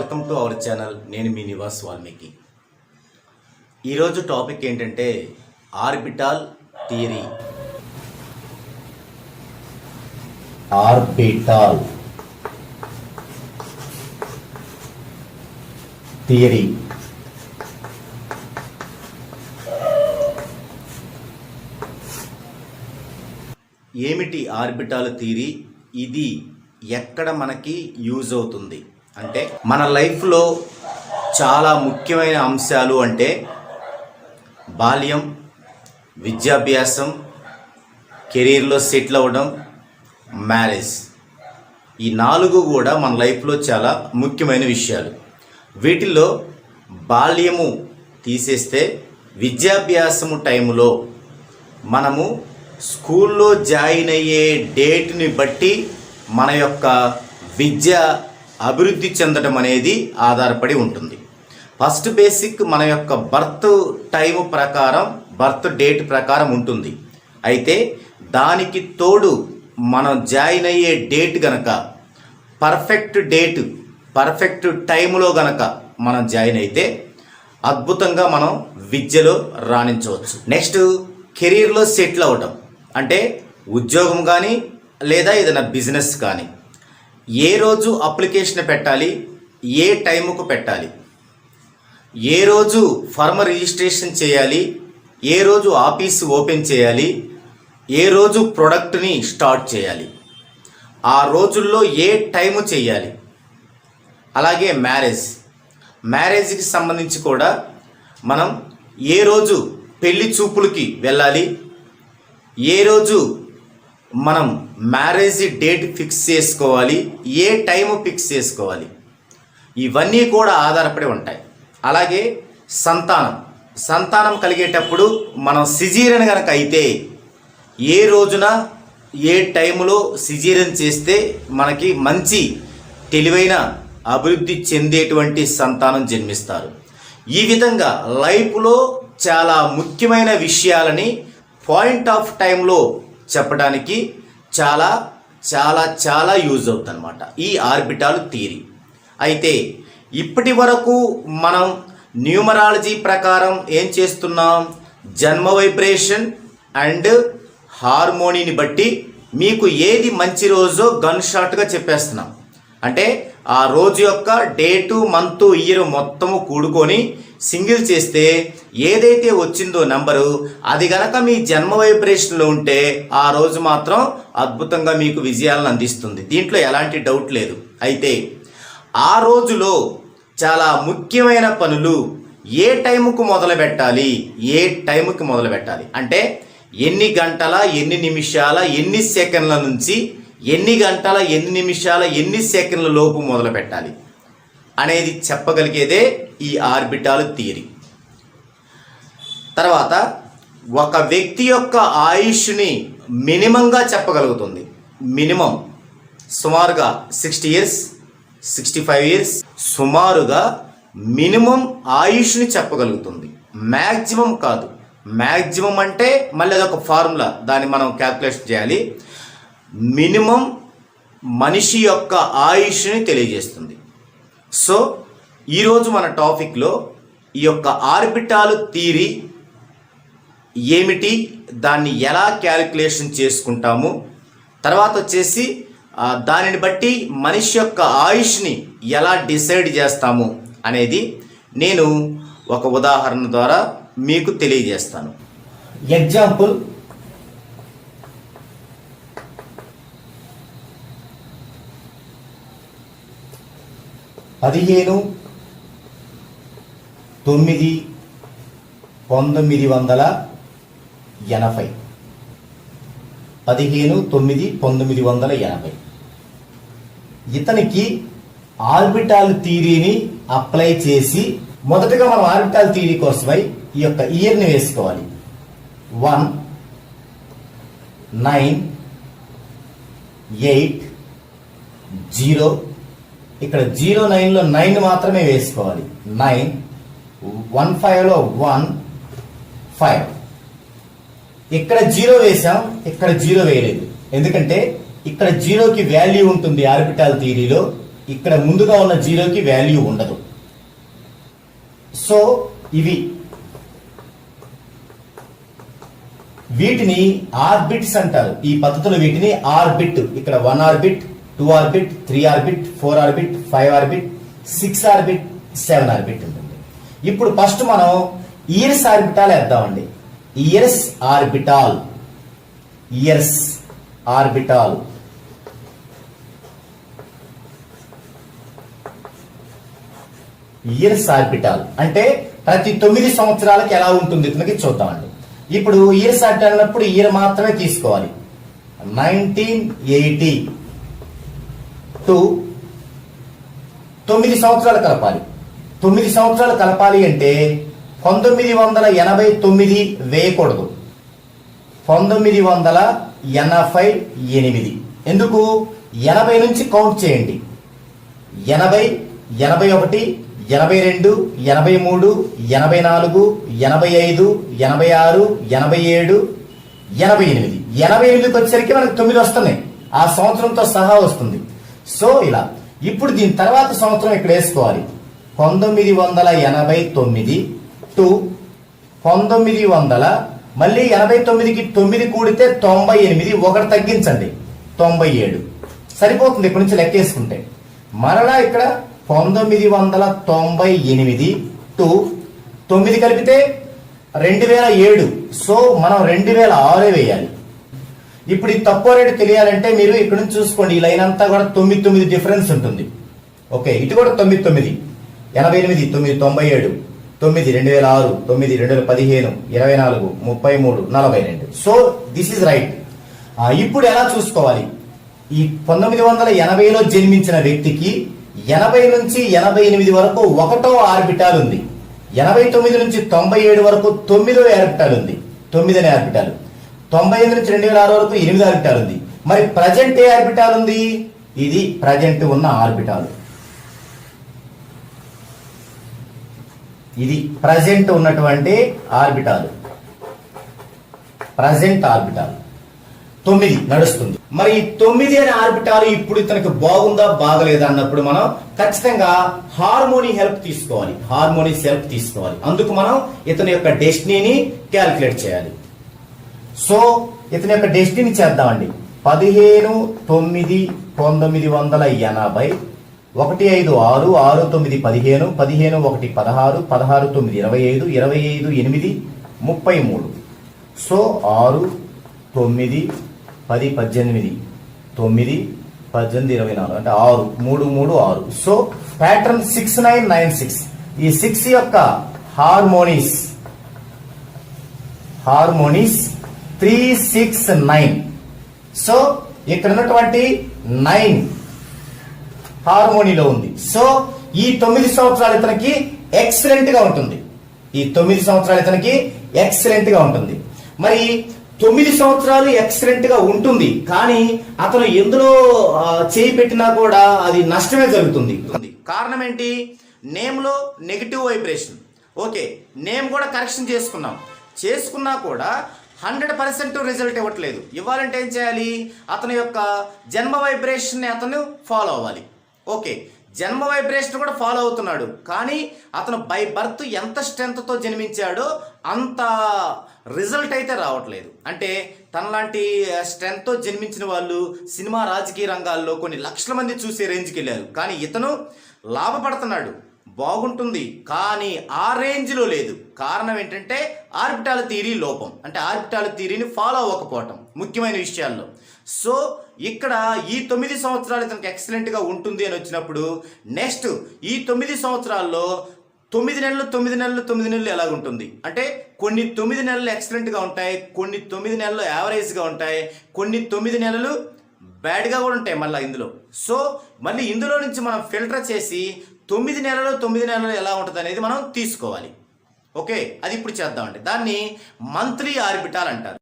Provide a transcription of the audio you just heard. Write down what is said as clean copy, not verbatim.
Welcome to our channel. నేను మీ నివాస్ వాల్మీకి. ఈరోజు topic ఏంటంటే ఆర్బిటాల్ థియరీ. ఆర్బిటాల్ థియరీ ఏమిటి ఆర్బిటాల్ థియరీ? ఇది ఎక్కడ మనకి యూజ్ అవుతుంది అంటే మన లైఫ్లో చాలా ముఖ్యమైన అంశాలు అంటే బాల్యం, విద్యాభ్యాసం, కెరీర్లో సెటిల్ అవ్వడం, మ్యారేజ్. ఈ 4 కూడా మన లైఫ్లో చాలా ముఖ్యమైన విషయాలు. వీటిల్లో బాల్యము తీసేస్తే విద్యాభ్యాసము టైంలో మనము స్కూల్లో జాయిన్ అయ్యే డేట్ని బట్టి మన యొక్క విద్య అభివృద్ధి చెందడం అనేది ఆధారపడి ఉంటుంది. ఫస్ట్ బేసిక్ మన యొక్క బర్త్ టైం ప్రకారం, బర్త్ డేట్ ప్రకారం ఉంటుంది. అయితే దానికి తోడు మనం జాయిన్ అయ్యే డేట్ గనక పర్ఫెక్ట్ డేట్, పర్ఫెక్ట్ టైంలో గనక మనం జాయిన్ అయితే అద్భుతంగా మనం విద్యలో రాణించవచ్చు. నెక్స్ట్ కెరీర్లో సెటిల్ అవ్వడం అంటే ఉద్యోగం కానీ లేదా ఏదైనా బిజినెస్ కానీ ఏ రోజు అప్లికేషన్ పెట్టాలి, ఏ టైముకు పెట్టాలి, ఏ రోజు ఫర్మ్ రిజిస్ట్రేషన్ చేయాలి, ఏ రోజు ఆఫీస్ ఓపెన్ చేయాలి, ఏ రోజు ప్రొడక్ట్ని స్టార్ట్ చేయాలి, ఆ రోజుల్లో ఏ టైము చేయాలి. అలాగే మ్యారేజ్కి సంబంధించి కూడా మనం ఏ రోజు పెళ్లి చూపులకి వెళ్ళాలి, ఏ రోజు మనం మ్యారేజ్ డేట్ ఫిక్స్ చేసుకోవాలి, ఏ టైము ఫిక్స్ చేసుకోవాలి, ఇవన్నీ కూడా ఆధారపడి ఉంటాయి. అలాగే సంతానం కలిగేటప్పుడు మనం సిజేరియన్ కనుక అయితే ఏ రోజున ఏ టైములో సిజేరియన్ చేస్తే మనకి మంచి తెలివైన అభివృద్ధి చెందేటువంటి సంతానం జన్మిస్తారు. ఈ విధంగా లైఫ్లో చాలా ముఖ్యమైన విషయాలని పాయింట్ ఆఫ్ టైంలో చెప్పడానికి చాలా చాలా చాలా యూజ్ అవుతుంది అన్నమాట ఈ ఆర్బిటాల్ థియరీ. అయితే ఇప్పటి వరకు మనం న్యూమరాలజీ ప్రకారం ఏం చేస్తున్నాం? జన్మ వైబ్రేషన్ అండ్ హార్మోనీని బట్టి మీకు ఏది మంచి రోజో గన్ షాట్గా చెప్పేస్తున్నాం. అంటే ఆ రోజు యొక్క డేటు, మంత్, ఇయర్ మొత్తము కూడుకొని సింగిల్ చేస్తే ఏదైతే వచ్చిందో నెంబరు అది గనక మీ జన్మ వైబ్రేషన్లో ఉంటే ఆ రోజు మాత్రం అద్భుతంగా మీకు విజయాలను అందిస్తుంది. దీంట్లో ఎలాంటి డౌట్ లేదు. అయితే ఆ రోజులో చాలా ముఖ్యమైన పనులు ఏ టైముకు మొదలు పెట్టాలి అంటే ఎన్ని గంటల, ఎన్ని నిమిషాల, ఎన్ని సెకండ్ల నుంచి ఎన్ని గంటల, ఎన్ని నిమిషాల, ఎన్ని సెకండ్ల లోపు మొదలు పెట్టాలి అనేది చెప్పగలిగేదే ఈ ఆర్బిటాల్ థియరీ. తర్వాత ఒక వ్యక్తి యొక్క ఆయుష్ని మినిమంగా చెప్పగలుగుతుంది. మినిమం సుమారుగా 60 years, 65 years సుమారుగా మినిమం ఆయుష్ని చెప్పగలుగుతుంది. మ్యాక్సిమం కాదు. మ్యాక్సిమం అంటే మళ్ళీ అదొక ఫార్ములా, దాన్ని మనం క్యాల్కులేషన్ చేయాలి. మినిమం మనిషి యొక్క ఆయుష్ని తెలియజేస్తుంది. సో ఈరోజు మన టాపిక్లో ఈ యొక్క ఆర్బిటాల్ థియరీ ఏమిటి, దాన్ని ఎలా క్యాలిక్యులేషన్ చేసుకుంటాము, తర్వాత వచ్చేసి దానిని బట్టి మనిషి యొక్క ఆయుష్ని ఎలా డిసైడ్ చేస్తాము అనేది నేను ఒక ఉదాహరణ ద్వారా మీకు తెలియజేస్తాను. ఎగ్జాంపుల్, పదిహేను 9 1980. 15/9/1980 ఇతనికి ఆర్బిటాల్ థియరీని అప్లై చేసి మొదటగా మనం ఆర్బిటాల్ థియరీ కోసమై ఈ యొక్క ఇయర్ని వేసుకోవాలి. 1 9 8 0. ఇక్కడ 09లో 9 మాత్రమే వేసుకోవాలి. 9 15లో 1 5. ఇక్కడ 0 వేసాం, ఇక్కడ 0 వేయలేదు. ఎందుకంటే ఇక్కడ 0కి వాల్యూ ఉంటుంది ఆర్బిటాల్ థియరీలో. ఇక్కడ ముందుగా ఉన్న జీరోకి వాల్యూ ఉండదు. సో ఇవి వీటిని ఆర్బిట్స్ అంటారు. ఈ పద్ధతిలో వీటిని ఆర్బిట్, ఇక్కడ 1 orbit, 2 orbit, 3 orbit, 4 orbit, 5 orbit, 6 orbit, 7 orbit ఉంటుంది. ఇప్పుడు ఫస్ట్ మనం ఇయర్స్ ఆర్బిటాల్ వేద్దామండి. ఇయర్స్ ఆర్బిటాల్, ఇయర్స్ ఆర్బిటాల్ ఇయర్స్ ఆర్బిటాల్ అంటే ప్రతి 9 సంవత్సరాలకి ఎలా ఉంటుంది ఇతనికి చూద్దామండి. ఇప్పుడు ఇయర్స్ ఆర్బిటాల్ అన్నప్పుడు ఇయర్ మాత్రమే తీసుకోవాలి. 1980 టు 9 సంవత్సరాలు కలపాలి. 9 సంవత్సరాలు కలపాలి అంటే 1989 వేయకూడదు, 1988. ఎందుకు? 80 నుంచి కౌంట్ చేయండి. 80, 81, 82, 83, 84, 85, 86, 87, 88. 88కి వచ్చేసరికి మనకు 9 వస్తున్నాయి. ఆ సంవత్సరంతో సహా వస్తుంది. సో ఇలా ఇప్పుడు దీని తర్వాత సంవత్సరం ఇక్కడ వేసుకోవాలి. 1989 టు 1900, మళ్ళీ 89కి 9 కూడితే 98, 1 తగ్గించండి 97 సరిపోతుంది. ఇక్కడ నుంచి లెక్కేసుకుంటే మరలా ఇక్కడ 1998 టు 9 కలిపితే 2007. సో మనం 2006 వేయాలి. ఇప్పుడు ఈ తక్కువ రేటు తెలియాలంటే మీరు ఇక్కడ నుంచి చూసుకోండి. ఈ లైన్ అంతా కూడా 9 డిఫరెన్స్ ఉంటుంది. ఓకే, ఇటు కూడా 9, 88, 9, 97, 9, 2006, 9, 2015, 24, 33, 42. So this is right. ఇప్పుడు ఎలా చూసుకోవాలి? ఈ 1980లో జన్మించిన వ్యక్తికి 80 నుంచి 88 వరకు 1వ ఆర్బిటాల్ ఉంది. 89 నుంచి 97 వరకు 9వ ఆర్బిటాల్ ఉంది, 9వ ఆర్బిటాల్. 98 నుంచి 2006 వరకు 8వ ఆర్బిటాల్ ఉంది. మరి ప్రజెంట్ ఏ ఆర్బిటాల్ ఉంది? ఇది ప్రజెంట్ ఉన్న ఆర్బిటాల్. ఇది ప్రజెంట్ ఉన్నటువంటి ఆర్బిటాల్, ప్రజెంట్ ఆర్బిటాల్ 9 నడుస్తుంది. మరి 9 అనే ఆర్బిటాల్ ఇప్పుడు ఇతనికి బాగుందా బాగలేదా అన్నప్పుడు మనం ఖచ్చితంగా హార్మోని హెల్ప్ తీసుకోవాలి, హార్మోనిస్ హెల్ప్ తీసుకోవాలి. అందుకు మనం ఇతని యొక్క డెస్టినీని క్యాల్కులేట్ చేయాలి. సో ఇతని యొక్క డెస్టినీ చేద్దామండి. 15/9/1980, 156, 6/9/15, 15/1 16, 16/9 25, 25/8 33. సో 6, 9, 10, 18, 9, 18, 24 అంటే 6, 3, 3, 6. So pattern 6996. ఈ 6 యొక్క హార్మోనిస్ 369. సో ఇక్కడ ఉన్నటువంటి 9 హార్మోనీలో ఉంది. సో ఈ 9 సంవత్సరాలు ఇతనికి ఎక్సలెంట్ గా ఉంటుంది. ఈ 9 సంవత్సరాలు ఇతనికి ఎక్సలెంట్ గా ఉంటుంది. మరి 9 సంవత్సరాలు ఎక్సలెంట్ గా ఉంటుంది, కానీ అతను ఎందులో చేయి పెట్టినా కూడా అది నష్టమే జరుగుతుంది. కారణం ఏంటి? నేమ్ లో నెగిటివ్ వైబ్రేషన్. ఓకే, నేమ్ కూడా కరెక్షన్ చేసుకున్నా కూడా 100% రిజల్ట్ ఇవ్వట్లేదు. ఇవ్వాలంటే ఏం చేయాలి? అతని యొక్క జన్మ వైబ్రేషన్ అతను ఫాలో అవ్వాలి. ఓకే, జన్మ వైబ్రేషన్ కూడా ఫాలో అవుతున్నాడు, కానీ అతను బై బర్త్ ఎంత స్ట్రెంగ్త్తో జన్మించాడో అంత రిజల్ట్ అయితే రావట్లేదు. అంటే తనలాంటి స్ట్రెంగ్త్తో జన్మించిన వాళ్ళు సినిమా రాజకీయ రంగాల్లో కొన్ని లక్షల మంది చూసే రేంజ్కి వెళ్ళారు, కానీ ఇతను లాభపడుతున్నాడు, బాగుంటుంది, కానీ ఆ రేంజ్లో లేదు. కారణం ఏంటంటే ఆర్బిటాల్ థియరీ లోపం, అంటే ఆర్బిటాల్ థియరీని ఫాలో అవ్వకపోవటం ముఖ్యమైన విషయాల్లో. సో ఇక్కడ ఈ 9 సంవత్సరాలు ఇతనికి ఎక్సలెంట్గా ఉంటుంది అని వచ్చినప్పుడు నెక్స్ట్ ఈ 9 సంవత్సరాల్లో 9 నెలలు 9 నెలలు 9 నెలలు ఎలాగుంటుంది అంటే కొన్ని 9 నెలలు ఎక్సలెంట్గా ఉంటాయి, కొన్ని 9 నెలలు యావరేజ్గా ఉంటాయి, కొన్ని 9 నెలలు బ్యాడ్గా కూడా ఉంటాయి మళ్ళీ ఇందులో. సో మళ్ళీ ఇందులో నుంచి మనం ఫిల్టర్ చేసి 9 నెలలు ఎలా ఉంటుంది అనేది మనం తీసుకోవాలి. ఓకే, అది ఇప్పుడు చేద్దామండి. దాన్ని మంత్లీ ఆర్బిటాల్ అంటారు.